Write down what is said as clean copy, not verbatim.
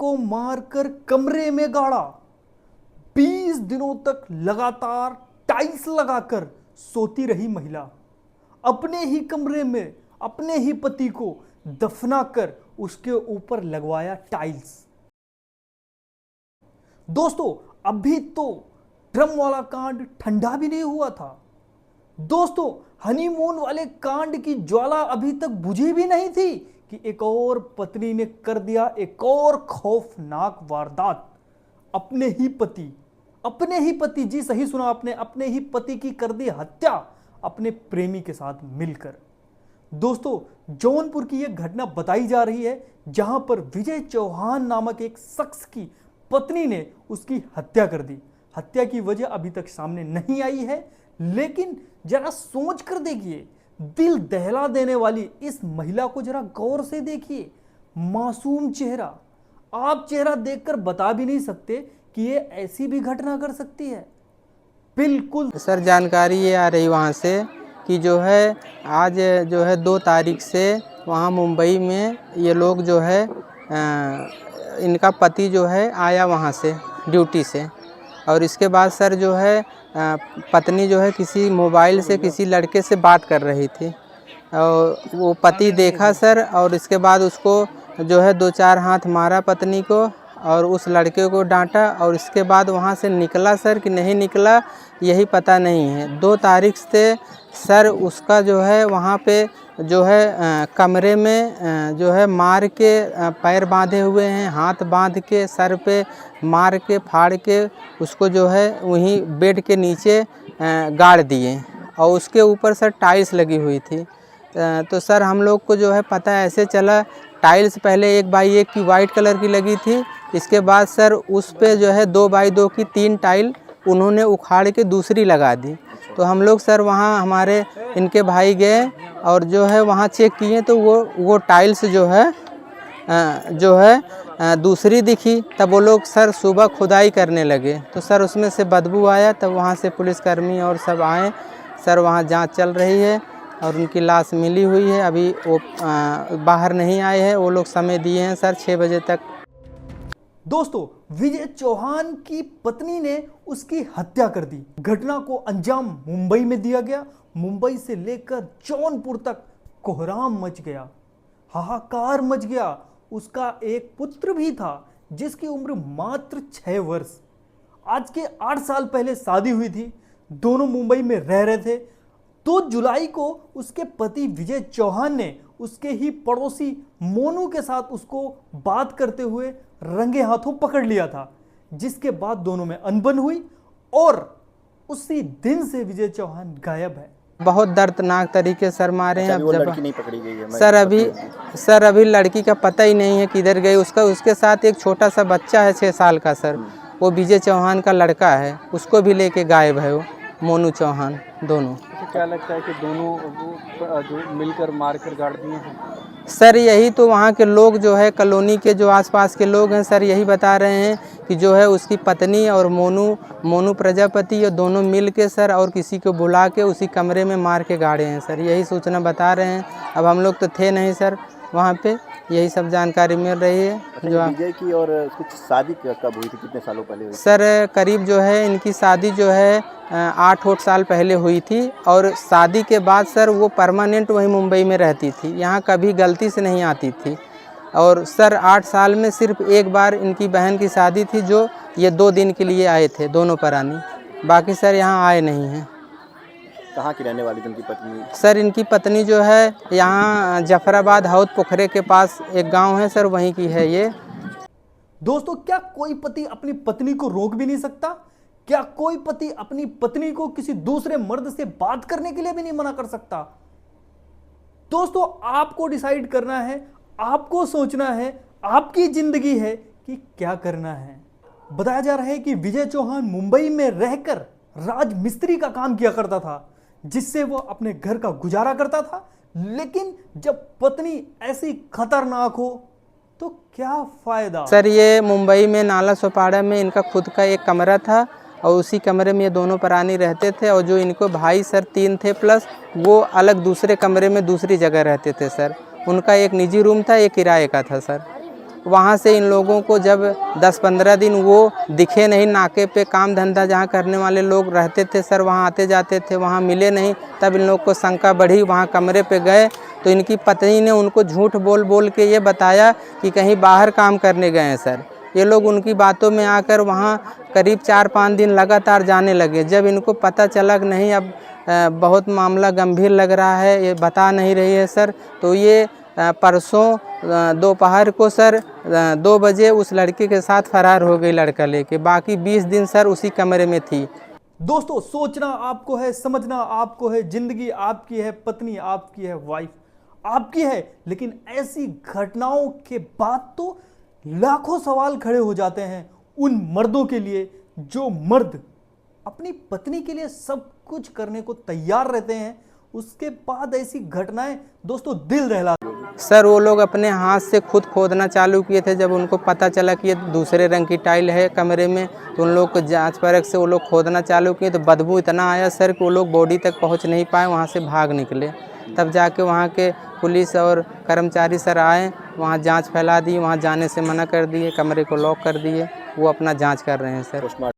को मारकर कमरे में गाड़ा। 20 दिनों तक लगातार टाइल्स लगाकर सोती रही महिला। अपने ही कमरे में अपने ही पति को दफनाकर उसके ऊपर लगवाया टाइल्स। दोस्तों, अभी तो ड्रम वाला कांड ठंडा भी नहीं हुआ था। दोस्तों, हनीमून वाले कांड की ज्वाला अभी तक बुझी भी नहीं थी कि एक और पत्नी ने कर दिया एक और खौफनाक वारदात। अपने ही पति, जी सही सुना आपने, अपने ही पति की कर दी हत्या अपने प्रेमी के साथ मिलकर। दोस्तों, जौनपुर की यह घटना बताई जा रही है जहां पर विजय चौहान नामक एक शख्स की पत्नी ने उसकी हत्या कर दी। हत्या की वजह अभी तक सामने नहीं आई है, लेकिन जरा सोच कर देखिए, दिल दहला देने वाली इस महिला को जरा गौर से देखिए। मासूम चेहरा, आप चेहरा देखकर बता भी नहीं सकते कि ये ऐसी भी घटना कर सकती है। बिल्कुल सर, जानकारी ये आ रही वहाँ से कि जो है आज जो है 2 तारीख से वहाँ मुंबई में ये लोग जो है इनका पति जो है आया वहाँ से ड्यूटी से, और इसके बाद सर जो है पत्नी जो है किसी मोबाइल से किसी लड़के से बात कर रही थी, और वो पति देखा सर, और इसके बाद उसको जो है 2-4 हाथ मारा पत्नी को और उस लड़के को डांटा, और इसके बाद वहाँ से निकला सर कि नहीं निकला यही पता नहीं है। 2 तारीख से सर उसका जो है वहाँ पे जो है कमरे में जो है मार के पैर बांधे हुए हैं, हाथ बांध के सर पे मार के फाड़ के उसको जो है वहीं बेड के नीचे गाड़ दिए, और उसके ऊपर सर टाइल्स लगी हुई थी। तो सर हम लोग को जो है पता ऐसे चला, टाइल्स पहले 1x1 की वाइट कलर की लगी थी, इसके बाद सर उस पे जो है 2x2 की 3 टाइल उन्होंने उखाड़ के दूसरी लगा दी। तो हम लोग सर वहाँ हमारे इनके भाई गए और जो है वहाँ चेक किए, तो वो टाइल्स जो है दूसरी दिखी। तब वो लोग सर सुबह खुदाई करने लगे, तो सर उसमें से बदबू आया, तब वहाँ से पुलिसकर्मी और सब आए। सर वहाँ जांच चल रही है और उनकी लाश मिली हुई है। अभी वो बाहर नहीं आए हैं, वो लोग समय दिए हैं सर 6 बजे तक। दोस्तों, विजय चौहान की पत्नी ने उसकी हत्या कर दी। घटना को अंजाम मुंबई में दिया गया। मुंबई से लेकर जौनपुर तक कोहराम मच गया, हाहाकार मच गया। उसका एक पुत्र भी था जिसकी उम्र मात्र 6 वर्ष। आज के 8 साल पहले शादी हुई थी, दोनों मुंबई में रह रहे थे। 2 जुलाई को उसके पति विजय चौहान ने उसके ही पड़ोसी मोनू के साथ उसको बात करते हुए रंगे हाथों पकड़ लिया था, जिसके बाद दोनों में अनबन हुई और उसी दिन से विजय चौहान गायब है। बहुत दर्दनाक तरीके सर मारे हैं। वो लड़की नहीं पकड़ी गई है सर अभी लड़की का पता ही नहीं है किधर गई। उसके साथ एक छोटा सा बच्चा है 6 साल का सर, वो विजय चौहान का लड़का है, उसको भी लेके गायब है वो मोनू चौहान दोनों। क्या लगता है कि दोनों जो मिलकर मार कर गाड़ दिए हैं? सर यही तो वहाँ के लोग जो है कॉलोनी के जो आसपास के लोग हैं सर यही बता रहे हैं कि जो है उसकी पत्नी और मोनू प्रजापति ये दोनों मिल के सर और किसी को बुला के उसी कमरे में मार के गाड़े हैं सर, यही सूचना बता रहे हैं। अब हम लोग तो थे नहीं सर वहाँ पे, यही सब जानकारी मिल रही है। जो विजय की और कुछ शादी कब हुई थी, कितने सालों पहले हुई? सर करीब जो है इनकी शादी जो है 8 साल पहले हुई थी, और शादी के बाद सर वो परमानेंट वहीं मुंबई में रहती थी, यहाँ कभी गलती से नहीं आती थी। और सर 8 साल में सिर्फ एक बार इनकी बहन की शादी थी, जो ये 2 दिन के लिए आए थे दोनों परानी, बाकी सर यहाँ आए नहीं हैं। कहाँ की रहने वाली थी उनकी पत्नी? सर इनकी पत्नी जो है यहाँ जफराबाद हौद पोखरे के पास एक गांव है सर, वहीं की है ये। दोस्तों, क्या कोई पति अपनी पत्नी को रोक भी नहीं सकता? क्या कोई पति अपनी पत्नी को किसी दूसरे मर्द से बात करने के लिए भी नहीं मना कर सकता? दोस्तों, आपको डिसाइड करना है, आपको सोचना है, आपकी जिंदगी है कि क्या करना है। बताया जा रहा है कि विजय चौहान मुंबई में रहकर राज मिस्त्री का काम किया करता था, जिससे वो अपने घर का गुजारा करता था। लेकिन जब पत्नी ऐसी खतरनाक हो तो क्या फायदा? सर ये मुंबई में नाला सोपाड़ा में इनका खुद का एक कमरा था, और उसी कमरे में ये दोनों प्राणी रहते थे, और जो इनको भाई सर 3 थे प्लस वो अलग दूसरे कमरे में दूसरी जगह रहते थे सर। उनका एक निजी रूम था, एक किराए का था सर। वहाँ से इन लोगों को जब 10-15 दिन वो दिखे नहीं, नाके पे काम धंधा जहाँ करने वाले लोग रहते थे सर, वहाँ आते जाते थे, वहाँ मिले नहीं, तब इन लोग को शंका बढ़ी। वहाँ कमरे पे गए तो इनकी पत्नी ने उनको झूठ बोल बोल के ये बताया कि कहीं बाहर काम करने गए हैं सर। ये लोग उनकी बातों में आकर वहाँ करीब 4-5 दिन लगातार जाने लगे। जब इनको पता चला कि नहीं अब बहुत मामला गंभीर लग रहा है, ये बता नहीं रही है सर, तो ये परसों दोपहर को सर 2 बजे उस लड़के के साथ फरार हो गई लड़का लेके। बाकी 20 दिन सर उसी कमरे में थी। दोस्तों, सोचना आपको है, समझना आपको है, जिंदगी आपकी है, पत्नी आपकी है, वाइफ आपकी है, लेकिन ऐसी घटनाओं के बाद तो लाखों सवाल खड़े हो जाते हैं उन मर्दों के लिए जो मर्द अपनी पत्नी के लिए सब कुछ करने को तैयार रहते हैं, उसके बाद ऐसी घटनाएं दोस्तों दिल दहला। सर वो लोग अपने हाथ से खुद खोदना चालू किए थे। जब उनको पता चला कि ये दूसरे रंग की टाइल है कमरे में, तो उन लोग को जांच परख से वो लोग खोदना चालू किए, तो बदबू इतना आया सर कि वो लोग बॉडी तक पहुंच नहीं पाए, वहां से भाग निकले। तब जाके वहां के पुलिस और कर्मचारी सर आए, वहां जांच फैला दी, वहां जाने से मना कर दिए, कमरे को लॉक कर दिए। वो अपना जांच कर रहे हैं सर।